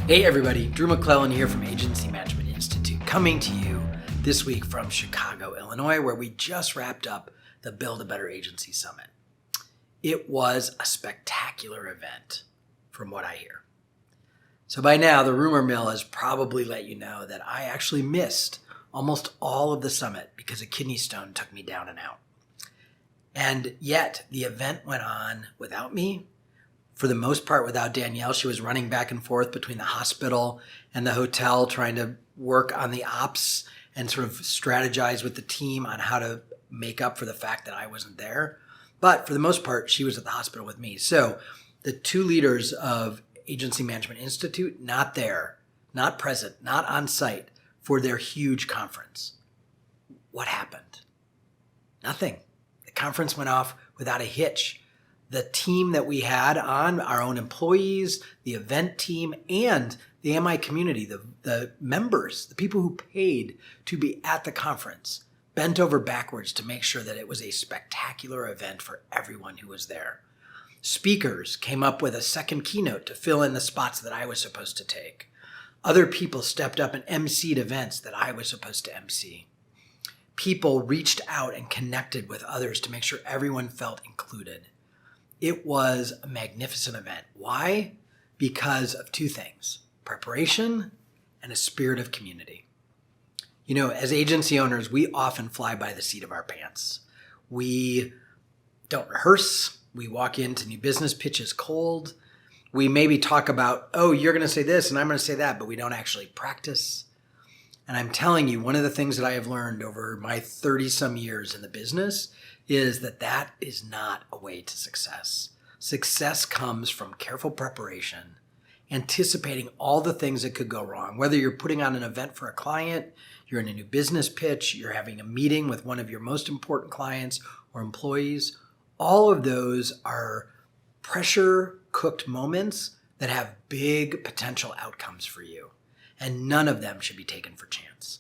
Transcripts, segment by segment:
Hey everybody, Drew McClellan here from Agency Management Institute, coming to you this week from Chicago, Illinois, where we just wrapped up the Build a Better Agency Summit. It was a spectacular event, from what I hear. So by now, the rumor mill has probably let you know that I actually missed almost all of the summit because a kidney stone took me down and out. And yet, the event went on without me. For the most part, without Danielle. She was running back and forth between the hospital and the hotel, trying to work on the ops and sort of strategize with the team on how to make up for the fact that I wasn't there. But for the most part, she was at the hospital with me. So the two leaders of Agency Management Institute, not there, not present, not on site for their huge conference. What happened? Nothing. The conference went off without a hitch. The team that we had on, our own employees, the event team, and the AMI community, the members, the people who paid to be at the conference, bent over backwards to make sure that it was a spectacular event for everyone who was there. Speakers came up with a second keynote to fill in the spots that I was supposed to take. Other people stepped up and emceed events that I was supposed to emcee. People reached out and connected with others to make sure everyone felt included. It was a magnificent event. Why? Because of two things: preparation and a spirit of community. You know, as agency owners, we often fly by the seat of our pants. We don't rehearse. We walk into new business pitches cold. We maybe talk about, oh, you're going to say this and I'm going to say that, but we don't actually practice. And I'm telling you, one of the things that I have learned over my 30-some years in the business is that that is not a way to success. Success comes from careful preparation, anticipating all the things that could go wrong. Whether you're putting on an event for a client, you're in a new business pitch, you're having a meeting with one of your most important clients or employees, all of those are pressure-cooked moments that have big potential outcomes for you. And none of them should be taken for chance.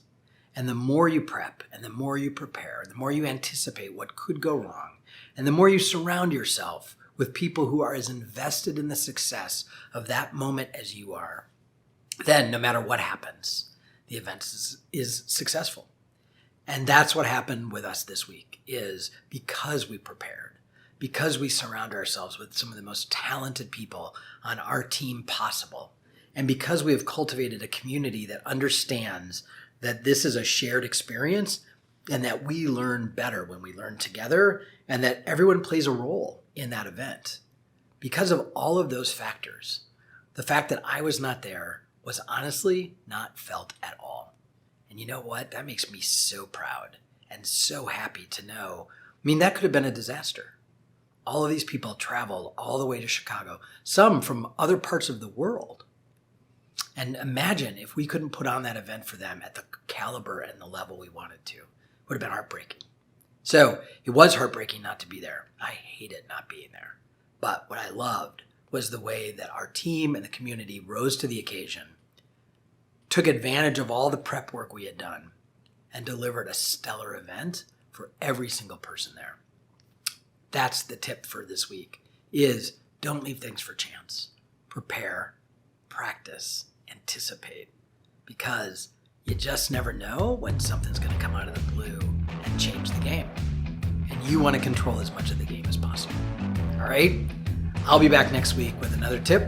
And the more you prep and the more you prepare, the more you anticipate what could go wrong, and the more you surround yourself with people who are as invested in the success of that moment as you are, then no matter what happens, the event is successful. And that's what happened with us this week, is because we prepared, because we surround ourselves with some of the most talented people on our team possible, and because we have cultivated a community that understands that this is a shared experience and that we learn better when we learn together and that everyone plays a role in that event. Because of all of those factors, the fact that I was not there was honestly not felt at all. And you know what? That makes me so proud and so happy to know. I mean, that could have been a disaster. All of these people traveled all the way to Chicago, some from other parts of the world. And imagine if we couldn't put on that event for them at the caliber and the level we wanted to. It would have been heartbreaking. So it was heartbreaking not to be there. I hated not being there. But what I loved was the way that our team and the community rose to the occasion, took advantage of all the prep work we had done, and delivered a stellar event for every single person there. That's the tip for this week, is don't leave things for chance. Prepare, practice, anticipate, because you just never know when something's going to come out of the blue and change the game. And you want to control as much of the game as possible. All right? I'll be back next week with another tip